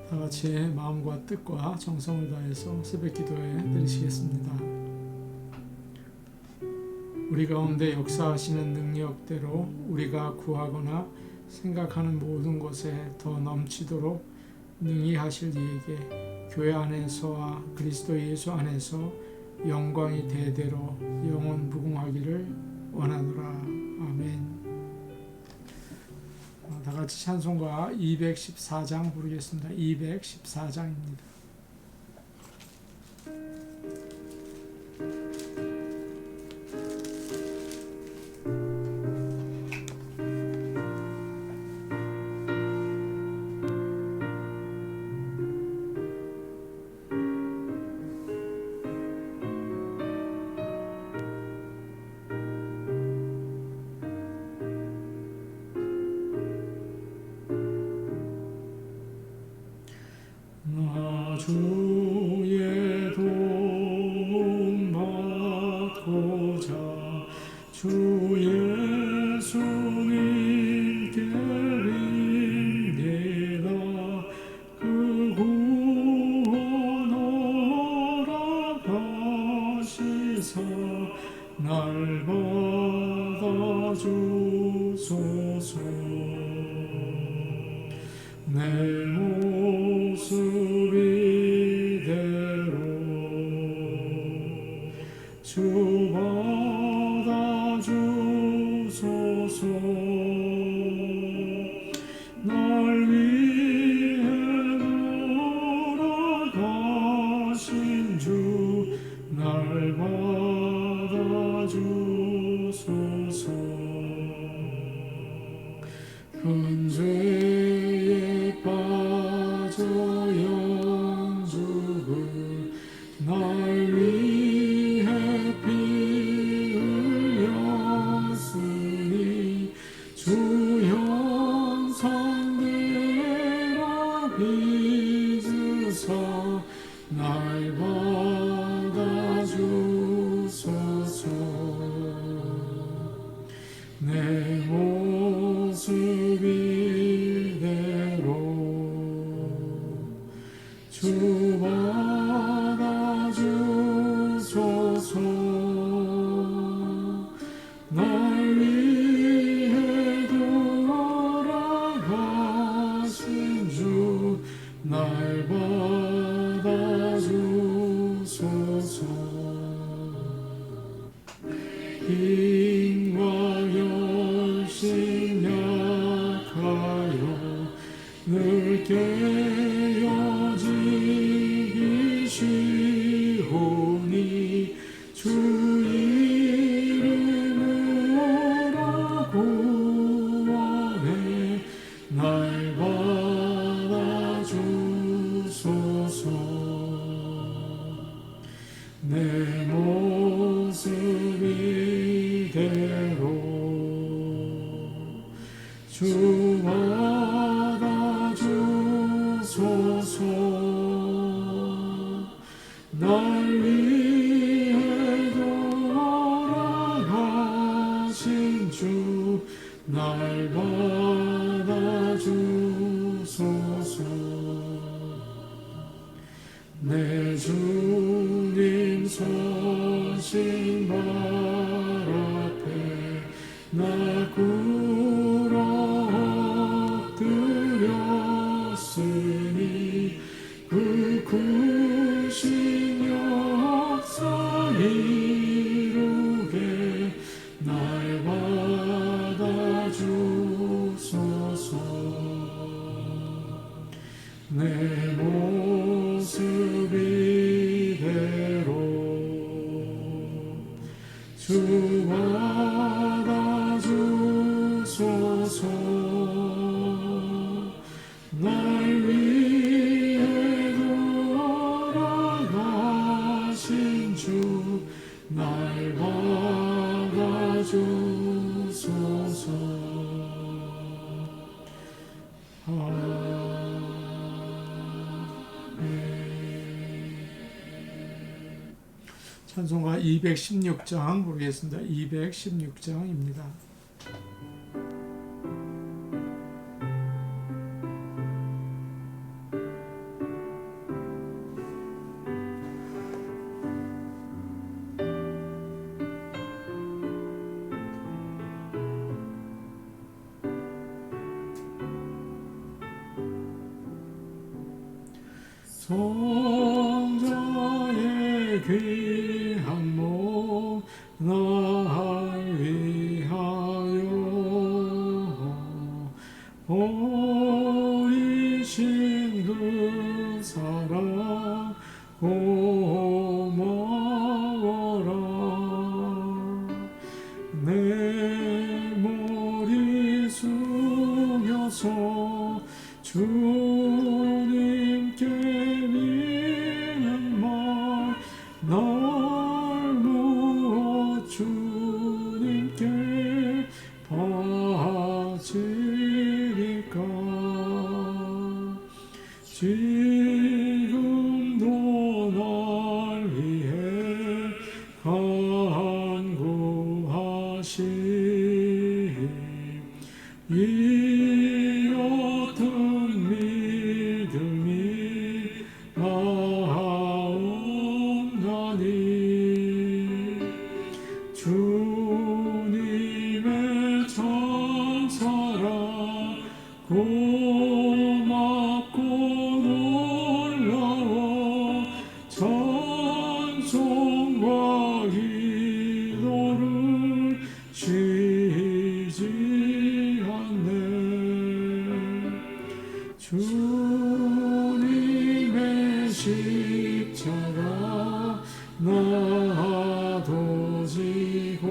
다 같이 마음과 뜻과 정성을 다해서 새벽 기도에 들으시겠습니다. 우리 가운데 역사하시는 능력대로 우리가 구하거나 생각하는 모든 것에 더 넘치도록 능히 하실 이에게 교회 안에서와 그리스도 예수 안에서 영광이 대대로 영원 무궁하기를 원하노라. 아멘. 다 같이 찬송가 214장 부르겠습니다. 214장입니다. 주의 도움 받고자 주 예수님께 빈니다. 그 구원 허락하시사 날 받아주소서. 내 모습 이대로 주 받아주소서. 날 위해 돌아가신 주 날 받아주소서. 큰 죄에 빠져 영죽을 날 위해 피 흘렸으니 주 형상대라 빚으사 날 받아주소서. 내 모습 이대로 주 받아주소서. 날 위해 돌아가신 주 날 받아주소서. 힘과 열심 약하여 늘 깨어지기 쉬우니 주 이름으로 구원해 날 받아주소서. 내 모습 이대로 주 받아주소서. 날 위해 돌아가신 주 날 받아주소서. 내 주님 서신 발 앞에 나 꿇어 엎드렸으니 그 크신 역사 이루게 날 받아주소서. 내 모습 이대로 주 받아주소서. 날 위해 돌아가신 주 날 받아주소서. 찬송가 216장 부르겠습니다. 216장입니다. 성자의 귀한 몸 날 위하여 버리신 그 사랑 고마워라. 내 머리 숙여서 주님께 비는 말 날 무엇 주님께 바치리까. 지금도 날 위해 간구하시 이 같은 믿음이 나옵나니 주님의 천사라 고맙고 놀라워 찬송과 기도를 쉬지 않네. 주님의 십자가 나도 지고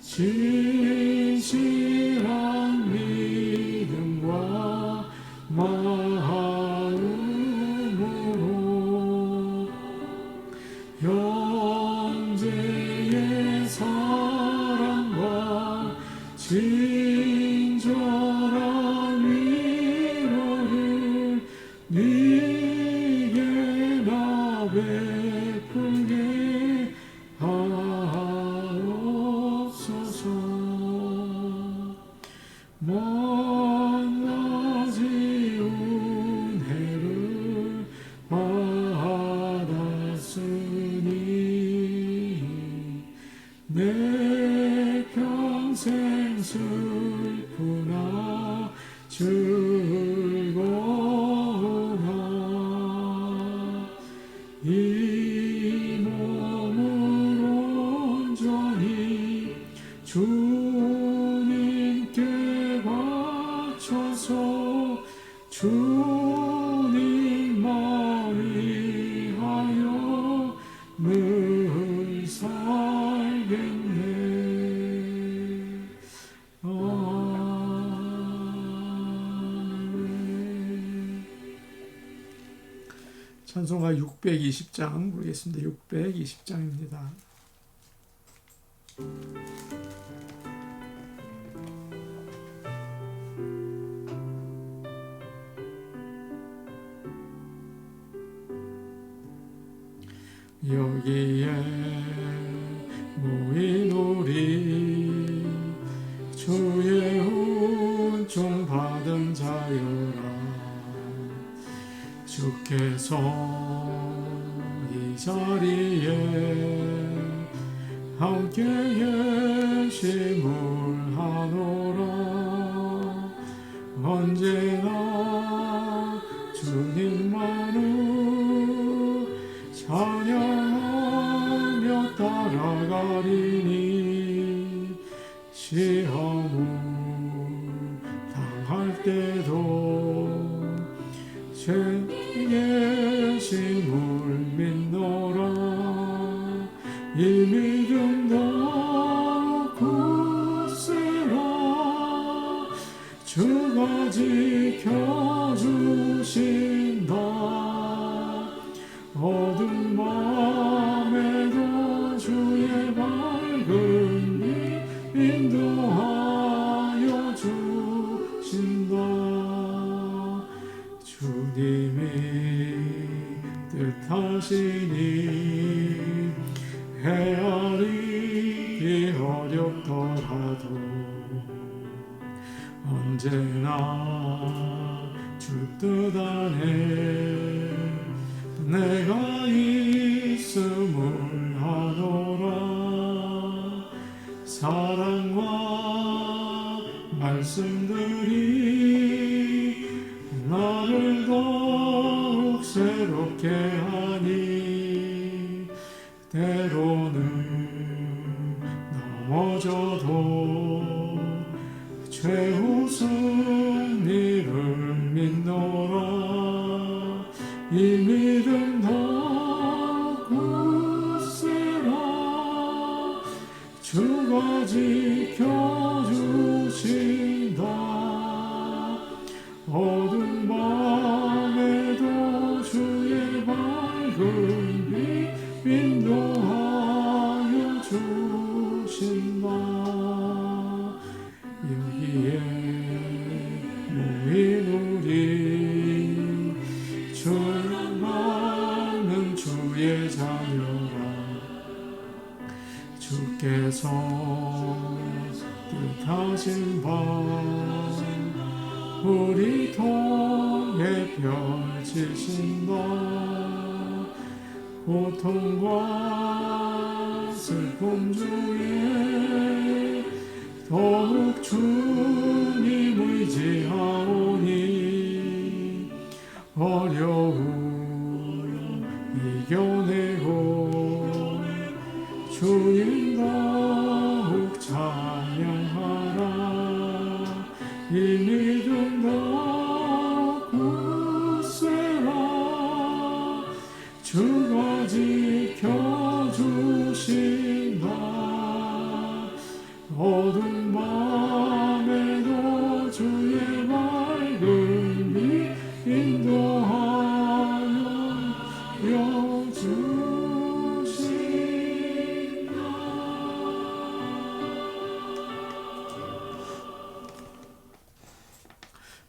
진실한 믿음과 마음으로 형제의 사랑과 친절한 위로를 네게 나 베풀게 하옵소서. 만나지 은혜를 받았으니 내 평생 슬프나 즐거우나 이 몸을 온전히 주님께 바쳐서 주님만 위하여 늘 살겠네. 아멘. 찬송가 620장 부르겠습니다. 620장입니다. 여기에 모인 우리 주의 은총 받은 자여라. 주께서 이 자리에 함께 계심을 하노라. 언제나 주님만을 찬양하며 따라가리니 시험을 당할 때도 제 계심을 믿노라. 이 믿음 더 굳세라. 주가 지켜주신다. 어두운 밤에도 주의 밝은 빛 인도하여 주신다. 주님이 뜻하시니 헤아리기 어렵더라도 언제나 주 뜻 안에 내가 있음을 하노라. 사랑과 말씀들이 나를 더 괴롭게 하니 때로는 넘어져도 최후 승리를 믿노라. 이 믿음 더 굳세라. 주가 지켜주신다. 어두운 밤에도 주의 밝은 빛 인도하여 주신다. 여기에 모인 우리 주는 주의 자녀라. 주께서 뜻하신 바 우리 통해 펼치신다. 고통과 슬픔 중에 더욱 주님 의지하오니 어려움 이겨내고 주님 더욱 찬양하라. 이 믿음 더 굳세라. 주가 지켜주신다. 어두운 밤에도 주의 밝은 빛 인도하여 주신다.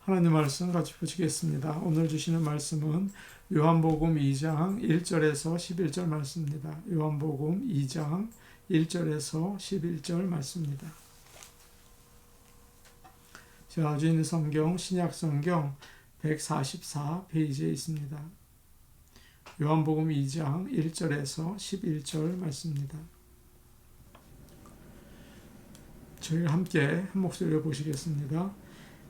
하나님 말씀 같이 보시겠습니다. 오늘 주시는 말씀은 요한복음 2장 1절에서 11절 말씀입니다. 요한복음 2장 1절에서 11절 말씀입니다. 제가 가지고 있는 성경 신약성경 144페이지에 있습니다. 요한복음 2장 1절에서 11절 말씀입니다. 저희 함께 한 목소리로 보시겠습니다.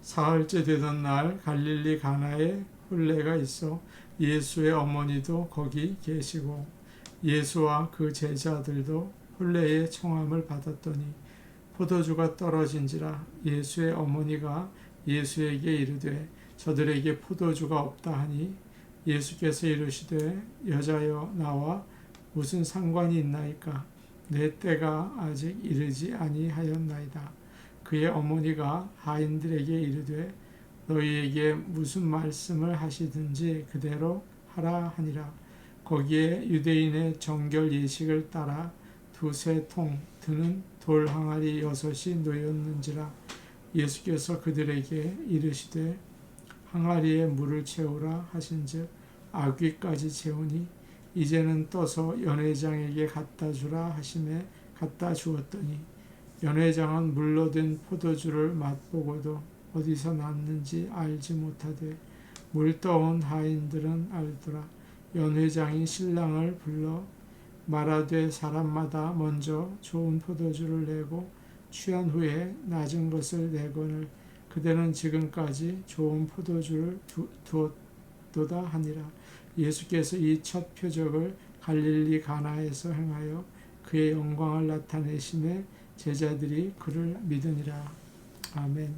사흘째 되던 날 갈릴리 가나에 혼례가 있어 예수의 어머니도 거기 계시고 예수와 그 제자들도 혼례의 청함을 받았더니 포도주가 떨어진지라. 예수의 어머니가 예수에게 이르되 저들에게 포도주가 없다 하니 예수께서 이르시되 여자여 나와 무슨 상관이 있나이까. 내 때가 아직 이르지 아니하였나이다. 그의 어머니가 하인들에게 이르되 너희에게 무슨 말씀을 하시든지 그대로 하라 하니라. 거기에 유대인의 정결 예식을 따라 두세 통 드는 돌 항아리 6이 놓였는지라. 예수께서 그들에게 이르시되 항아리에 물을 채우라 하신즉 아귀까지 채우니 이제는 떠서 연회장에게 갖다 주라 하심에 갖다 주었더니 연회장은 물로 된 포도주를 맛보고도 어디서 났는지 알지 못하되 물 떠온 하인들은 알더라. 연회장이 신랑을 불러 말하되 사람마다 먼저 좋은 포도주를 내고 취한 후에 낮은 것을 내거늘 그대는 지금까지 좋은 포도주를 두었도다 하니라. 예수께서 이 첫 표적을 갈릴리 가나에서 행하여 그의 영광을 나타내심에 제자들이 그를 믿으니라. 아멘.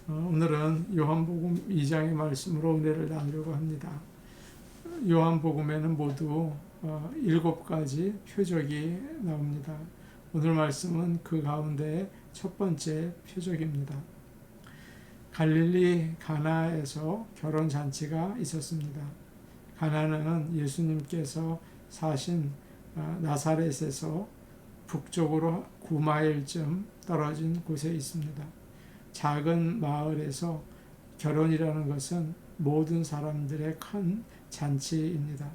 오늘은 요한복음 2장의 말씀으로 은혜를 나누려고 합니다. 요한복음에는 모두 7가지 표적이 나옵니다. 오늘 말씀은 그 가운데 첫 번째 표적입니다. 갈릴리 가나에서 결혼잔치가 있었습니다. 가나는 예수님께서 사신 나사렛에서 북쪽으로 9마일쯤 떨어진 곳에 있습니다. 작은 마을에서 결혼이라는 것은 모든 사람들의 큰 잔치입니다.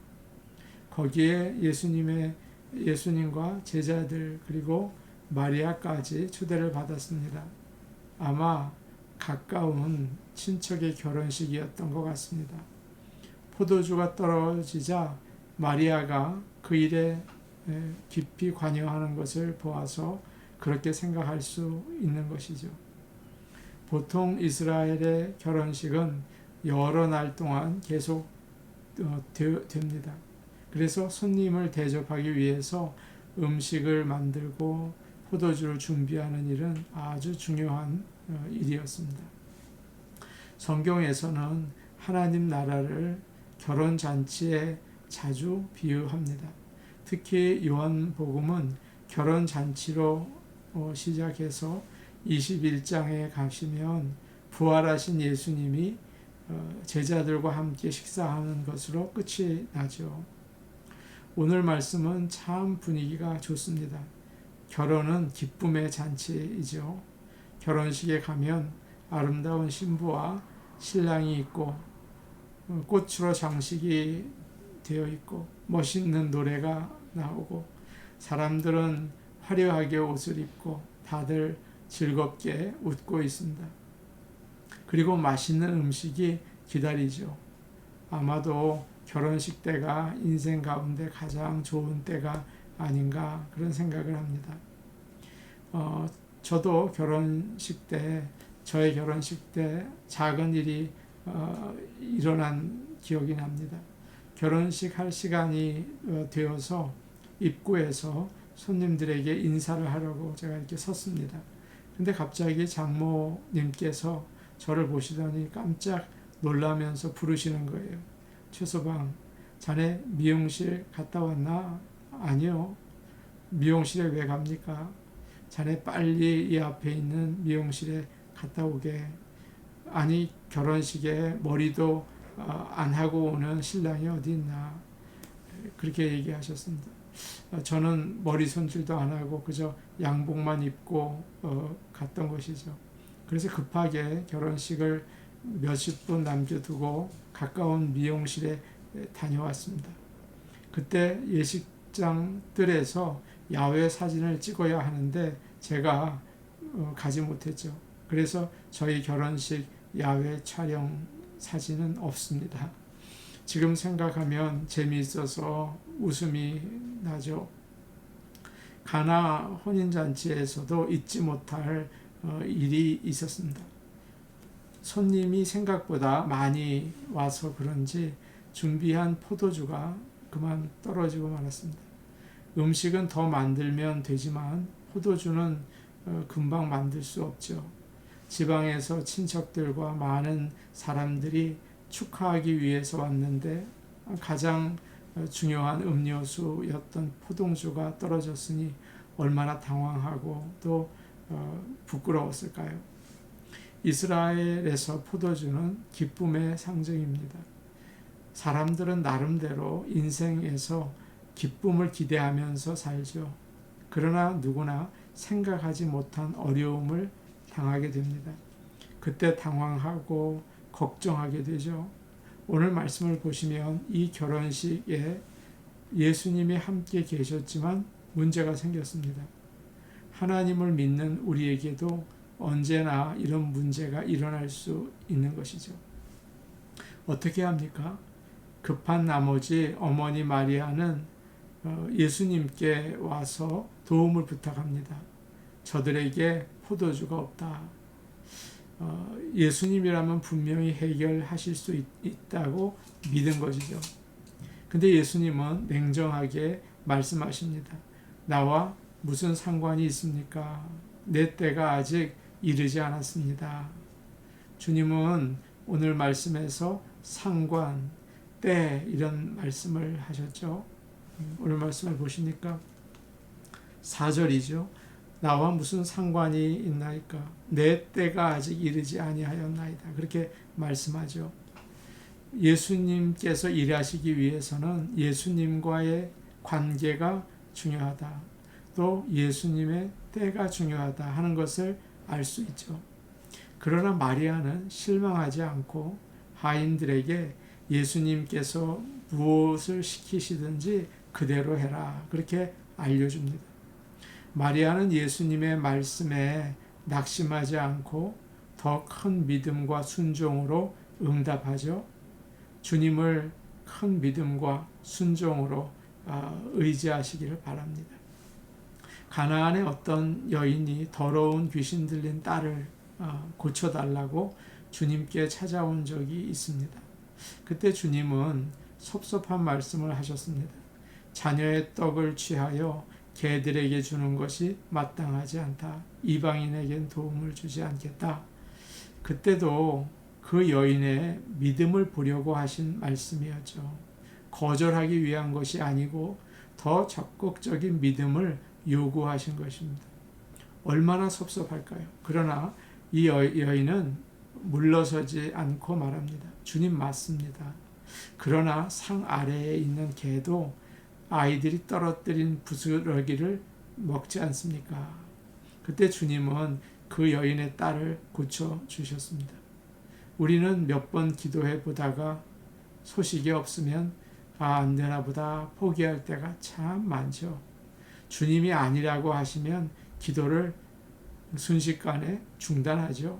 거기에 예수님과 제자들 그리고 마리아까지 초대를 받았습니다. 아마 가까운 친척의 결혼식이었던 것 같습니다. 포도주가 떨어지자 마리아가 그 일에 깊이 관여하는 것을 보아서 그렇게 생각할 수 있는 것이죠. 보통 이스라엘의 결혼식은 여러 날 동안 계속 됩니다. 그래서 손님을 대접하기 위해서 음식을 만들고 포도주를 준비하는 일은 아주 중요한 일이었습니다. 성경에서는 하나님 나라를 결혼잔치에 자주 비유합니다. 특히 요한복음은 결혼잔치로 시작해서 21장에 가시면 부활하신 예수님이 제자들과 함께 식사하는 것으로 끝이 나죠. 오늘 말씀은 참 분위기가 좋습니다. 결혼은 기쁨의 잔치이죠. 결혼식에 가면 아름다운 신부와 신랑이 있고 꽃으로 장식이 되어 있고 멋있는 노래가 나오고 사람들은 화려하게 옷을 입고 다들 즐겁게 웃고 있습니다. 그리고 맛있는 음식이 기다리죠. 아마도 결혼식 때가 인생 가운데 가장 좋은 때가 아닌가 그런 생각을 합니다. 저도 저의 결혼식 때 작은 일이 일어난 기억이 납니다. 결혼식 할 시간이 되어서 입구에서 손님들에게 인사를 하려고 제가 이렇게 섰습니다. 근데 갑자기 장모님께서 저를 보시더니 깜짝 놀라면서 부르시는 거예요. 최소방, 자네 미용실 갔다 왔나? 아니요. 미용실에 왜 갑니까? 자네 빨리 이 앞에 있는 미용실에 갔다 오게. 아니, 결혼식에 머리도 안 하고 오는 신랑이 어디 있나? 그렇게 얘기하셨습니다. 저는 머리 손질도 안 하고 그저 양복만 입고 갔던 것이죠. 그래서 급하게 결혼식을 몇십 분 남겨두고 가까운 미용실에 다녀왔습니다. 그때 예식장 뜰에서 야외 사진을 찍어야 하는데 제가 가지 못했죠. 그래서 저희 결혼식 야외 촬영 사진은 없습니다. 지금 생각하면 재미있어서 웃음이 나죠. 가나 혼인잔치에서도 잊지 못할 일이 있었습니다. 손님이 생각보다 많이 와서 그런지 준비한 포도주가 그만 떨어지고 말았습니다. 음식은 더 만들면 되지만 포도주는 금방 만들 수 없죠. 지방에서 친척들과 많은 사람들이 축하하기 위해서 왔는데 가장 중요한 음료수였던 포도주가 떨어졌으니 얼마나 당황하고 또 부끄러웠을까요? 이스라엘에서 포도주는 기쁨의 상징입니다. 사람들은 나름대로 인생에서 기쁨을 기대하면서 살죠. 그러나 누구나 생각하지 못한 어려움을 당하게 됩니다. 그때 당황하고 걱정하게 되죠. 오늘 말씀을 보시면 이 결혼식에 예수님이 함께 계셨지만 문제가 생겼습니다. 하나님을 믿는 우리에게도 언제나 이런 문제가 일어날 수 있는 것이죠. 어떻게 합니까? 급한 나머지 어머니 마리아는 예수님께 와서 도움을 부탁합니다. 저들에게 포도주가 없다. 예수님이라면 분명히 해결하실 수 있다고 믿은 것이죠. 근데 예수님은 냉정하게 말씀하십니다. 나와 무슨 상관이 있습니까? 내 때가 아직 이르지 않았습니다. 주님은 오늘 말씀에서 상관, 때 이런 말씀을 하셨죠. 오늘 말씀을 보시니까 4절이죠. 나와 무슨 상관이 있나이까? 내 때가 아직 이르지 아니하였나이다. 그렇게 말씀하죠. 예수님께서 일하시기 위해서는 예수님과의 관계가 중요하다. 또 예수님의 때가 중요하다 하는 것을 알 수 있죠. 그러나 마리아는 실망하지 않고 하인들에게 예수님께서 무엇을 시키시든지 그대로 해라. 그렇게 알려줍니다. 마리아는 예수님의 말씀에 낙심하지 않고 더 큰 믿음과 순종으로 응답하죠. 주님을 큰 믿음과 순종으로 의지하시기를 바랍니다. 가나안의 어떤 여인이 더러운 귀신 들린 딸을 고쳐달라고 주님께 찾아온 적이 있습니다. 그때 주님은 섭섭한 말씀을 하셨습니다. 자녀의 떡을 취하여 개들에게 주는 것이 마땅하지 않다. 이방인에겐 도움을 주지 않겠다. 그때도 그 여인의 믿음을 보려고 하신 말씀이었죠. 거절하기 위한 것이 아니고 더 적극적인 믿음을 요구하신 것입니다. 얼마나 섭섭할까요? 그러나 이 여인은 물러서지 않고 말합니다. 주님 맞습니다. 그러나 상 아래에 있는 개도 아이들이 떨어뜨린 부스러기를 먹지 않습니까? 그때 주님은 그 여인의 딸을 고쳐주셨습니다. 우리는 몇 번 기도해 보다가 소식이 없으면 안 되나 보다 포기할 때가 참 많죠. 주님이 아니라고 하시면 기도를 순식간에 중단하죠.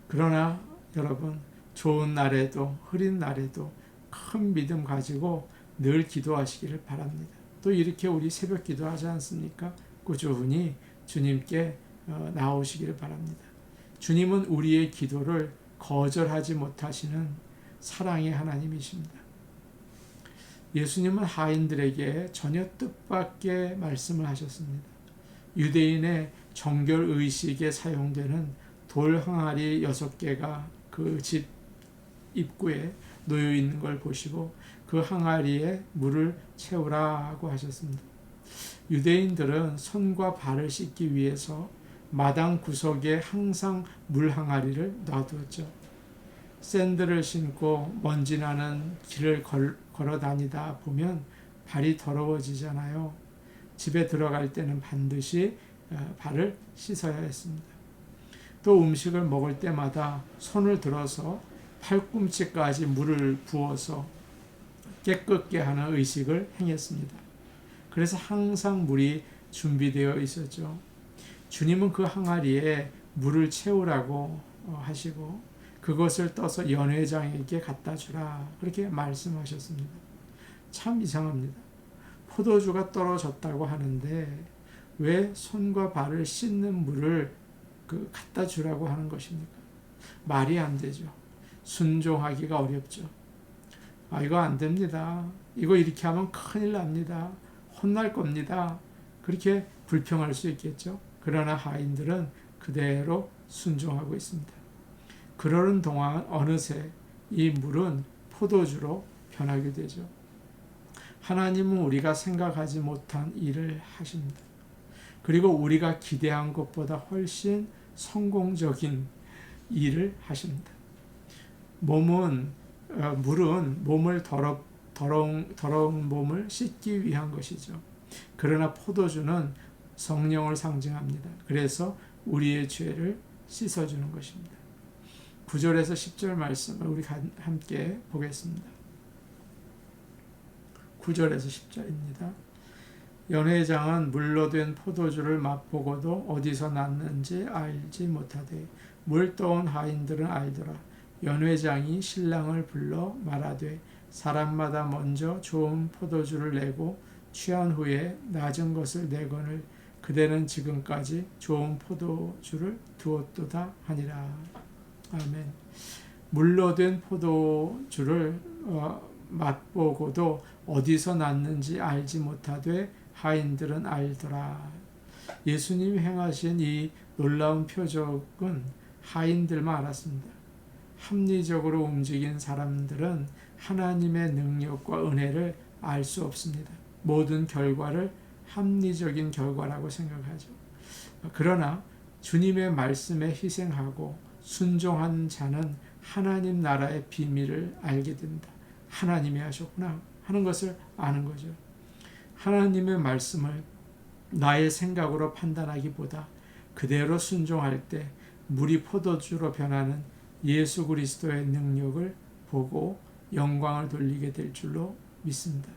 그러나 여러분, 좋은 날에도 흐린 날에도 큰 믿음 가지고 늘 기도하시기를 바랍니다. 또 이렇게 우리 새벽 기도하지 않습니까? 꾸준히 주님께 나오시기를 바랍니다. 주님은 우리의 기도를 거절하지 못하시는 사랑의 하나님이십니다. 예수님은 하인들에게 전혀 뜻밖의 말씀을 하셨습니다. 유대인의 정결 의식에 사용되는 돌 항아리 6개가 그 집 입구에 놓여 있는 걸 보시고 그 항아리에 물을 채우라고 하셨습니다. 유대인들은 손과 발을 씻기 위해서 마당 구석에 항상 물 항아리를 놔두었죠. 샌들을 신고 먼지 나는 길을 걸어 다니다 보면 발이 더러워지잖아요. 집에 들어갈 때는 반드시 발을 씻어야 했습니다. 또 음식을 먹을 때마다 손을 들어서 팔꿈치까지 물을 부어서 깨끗게 하는 의식을 행했습니다. 그래서 항상 물이 준비되어 있었죠. 주님은 그 항아리에 물을 채우라고 하시고 그것을 떠서 연회장에게 갖다 주라 그렇게 말씀하셨습니다. 참 이상합니다. 포도주가 떨어졌다고 하는데 왜 손과 발을 씻는 물을 갖다 주라고 하는 것입니까? 말이 안 되죠. 순종하기가 어렵죠. 이거 안 됩니다. 이거 이렇게 하면 큰일 납니다. 혼날 겁니다. 그렇게 불평할 수 있겠죠. 그러나 하인들은 그대로 순종하고 있습니다. 그러는 동안 어느새 이 물은 포도주로 변하게 되죠. 하나님은 우리가 생각하지 못한 일을 하십니다. 그리고 우리가 기대한 것보다 훨씬 성공적인 일을 하십니다. 물은 몸을 더러운 몸을 씻기 위한 것이죠. 그러나 포도주는 성령을 상징합니다. 그래서 우리의 죄를 씻어주는 것입니다. 9절에서 10절 말씀을 우리 함께 보겠습니다. 9절에서 10절입니다. 연회장은 물로 된 포도주를 맛보고도 어디서 났는지 알지 못하되 물 떠온 하인들은 알더라. 연회장이 신랑을 불러 말하되 사람마다 먼저 좋은 포도주를 내고 취한 후에 낮은 것을 내거늘 그대는 지금까지 좋은 포도주를 두었도다 하니라. 아멘. 물로 된 포도주를 맛보고도 어디서 났는지 알지 못하되 하인들은 알더라. 예수님이 행하신 이 놀라운 표적은 하인들만 알았습니다. 합리적으로 움직인 사람들은 하나님의 능력과 은혜를 알 수 없습니다. 모든 결과를 합리적인 결과라고 생각하죠. 그러나 주님의 말씀에 희생하고 순종한 자는 하나님 나라의 비밀을 알게 된다. 하나님이 하셨구나 하는 것을 아는 거죠. 하나님의 말씀을 나의 생각으로 판단하기보다 그대로 순종할 때 물이 포도주로 변하는 예수 그리스도의 능력을 보고 영광을 돌리게 될 줄로 믿습니다.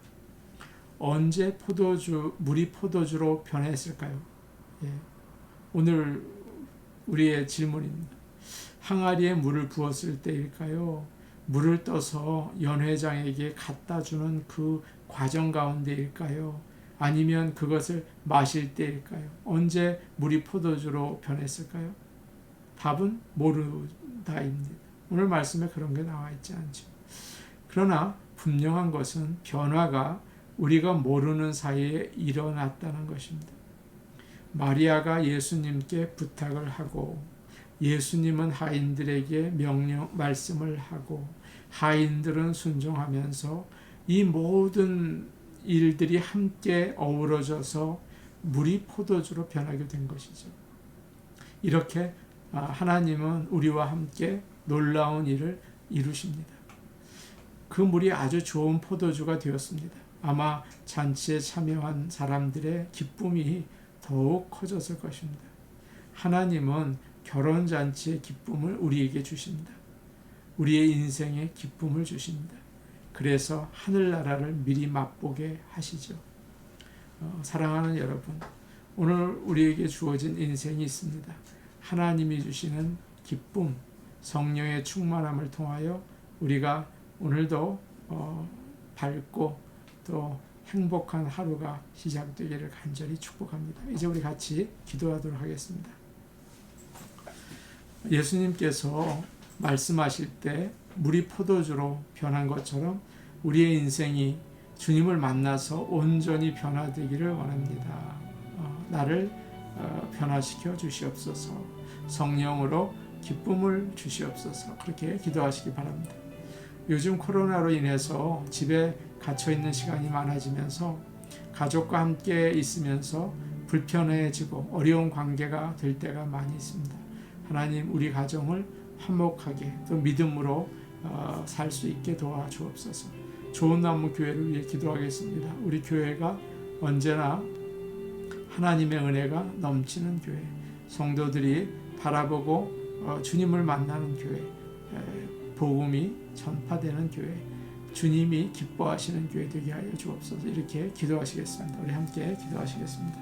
언제 물이 포도주로 변했을까요? 오늘 우리의 질문입니다. 항아리에 물을 부었을 때일까요? 물을 떠서 연회장에게 갖다 주는 그 과정 가운데일까요? 아니면 그것을 마실 때일까요? 언제 물이 포도주로 변했을까요? 답은 모르다입니다. 오늘 말씀에 그런 게 나와 있지 않죠. 그러나 분명한 것은 변화가 우리가 모르는 사이에 일어났다는 것입니다. 마리아가 예수님께 부탁을 하고 예수님은 하인들에게 말씀을 하고 하인들은 순종하면서 이 모든 일들이 함께 어우러져서 물이 포도주로 변하게 된 것이죠. 이렇게 하나님은 우리와 함께 놀라운 일을 이루십니다. 그 물이 아주 좋은 포도주가 되었습니다. 아마 잔치에 참여한 사람들의 기쁨이 더욱 커졌을 것입니다. 하나님은 결혼잔치의 기쁨을 우리에게 주십니다. 우리의 인생에 기쁨을 주십니다. 그래서 하늘나라를 미리 맛보게 하시죠. 사랑하는 여러분, 오늘 우리에게 주어진 인생이 있습니다. 하나님이 주시는 기쁨, 성령의 충만함을 통하여 우리가 오늘도 밝고 또 행복한 하루가 시작되기를 간절히 축복합니다. 이제 우리 같이 기도하도록 하겠습니다. 예수님께서 말씀하실 때 물이 포도주로 변한 것처럼 우리의 인생이 주님을 만나서 온전히 변화되기를 원합니다. 나를 변화시켜 주시옵소서. 성령으로 기쁨을 주시옵소서. 그렇게 기도하시기 바랍니다. 요즘 코로나로 인해서 집에 갇혀 있는 시간이 많아지면서 가족과 함께 있으면서 불편해지고 어려운 관계가 될 때가 많이 있습니다. 하나님, 우리 가정을 화목하게 또 믿음으로 살 수 있게 도와주옵소서. 좋은 나무 교회를 위해 기도하겠습니다. 우리 교회가 언제나 하나님의 은혜가 넘치는 교회, 성도들이 바라보고 주님을 만나는 교회, 복음이 전파되는 교회, 주님이 기뻐하시는 교회 되게 하여 주옵소서. 이렇게 기도하시겠습니다. 우리 함께 기도하시겠습니다.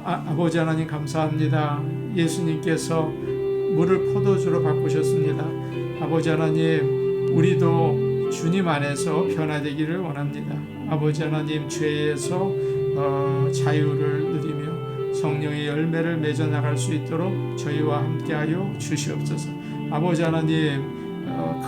아버지 하나님, 감사합니다. 예수님께서 물을 포도주로 바꾸셨습니다. 아버지 하나님, 우리도 주님 안에서 변화되기를 원합니다. 아버지 하나님, 죄에서 자유를 누리며 성령의 열매를 맺어 나갈 수 있도록 저희와 함께하여 주시옵소서. 아버지 하나님,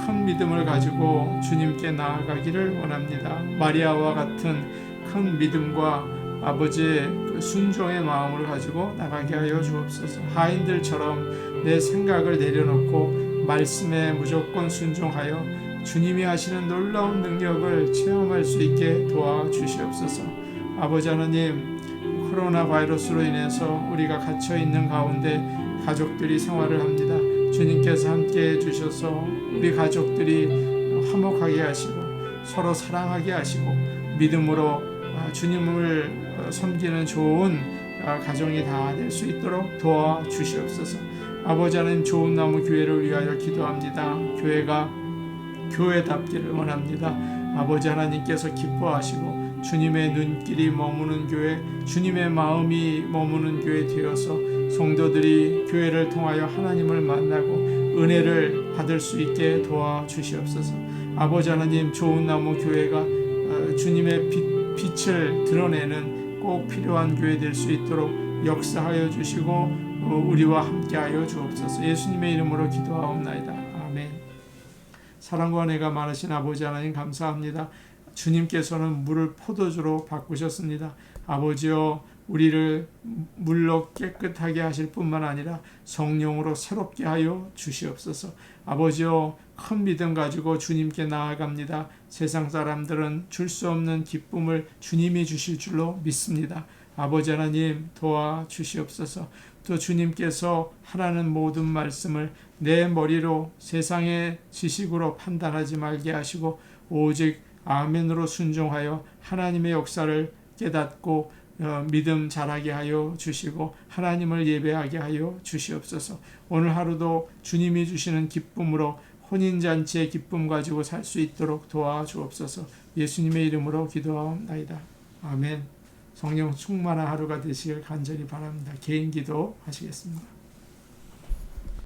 큰 믿음을 가지고 주님께 나아가기를 원합니다. 마리아와 같은 큰 믿음과 아버지의 순종의 마음을 가지고 나가게 하여 주옵소서. 하인들처럼 내 생각을 내려놓고 말씀에 무조건 순종하여 주님이 하시는 놀라운 능력을 체험할 수 있게 도와주시옵소서. 아버지 하나님, 코로나 바이러스로 인해서 우리가 갇혀 있는 가운데 가족들이 생활을 합니다. 주님께서 함께 해주셔서 우리 가족들이 화목하게 하시고 서로 사랑하게 하시고 믿음으로 주님을 섬기는 좋은 가정이 다 될 수 있도록 도와주시옵소서. 아버지 하나님, 좋은 나무 교회를 위하여 기도합니다. 교회가 교회답기를 원합니다. 아버지 하나님께서 기뻐하시고 주님의 눈길이 머무는 교회, 주님의 마음이 머무는 교회 되어서 성도들이 교회를 통하여 하나님을 만나고 은혜를 받을 수 있게 도와주시옵소서. 아버지 하나님, 좋은 나무 교회가 주님의 빛을 드러내는 꼭 필요한 교회 될 수 있도록 역사하여 주시고 우리와 함께하여 주옵소서. 예수님의 이름으로 기도하옵나이다. 아멘. 사랑과 은혜가 많으신 아버지 하나님, 감사합니다. 주님께서는 물을 포도주로 바꾸셨습니다. 아버지여, 우리를 물로 깨끗하게 하실 뿐만 아니라 성령으로 새롭게 하여 주시옵소서. 아버지여, 큰 믿음 가지고 주님께 나아갑니다. 세상 사람들은 줄 수 없는 기쁨을 주님이 주실 줄로 믿습니다. 아버지 하나님, 도와주시옵소서. 또 주님께서 하라는 모든 말씀을 내 머리로 세상의 지식으로 판단하지 말게 하시고 오직 아멘으로 순종하여 하나님의 역사를 깨닫고 믿음 자라게 하여 주시고 하나님을 예배하게 하여 주시옵소서. 오늘 하루도 주님이 주시는 기쁨으로 혼인잔치의 기쁨 가지고 살 수 있도록 도와주옵소서. 예수님의 이름으로 기도하옵나이다. 아멘. 성령 충만한 하루가 되시길 간절히 바랍니다. 개인 기도 하시겠습니다.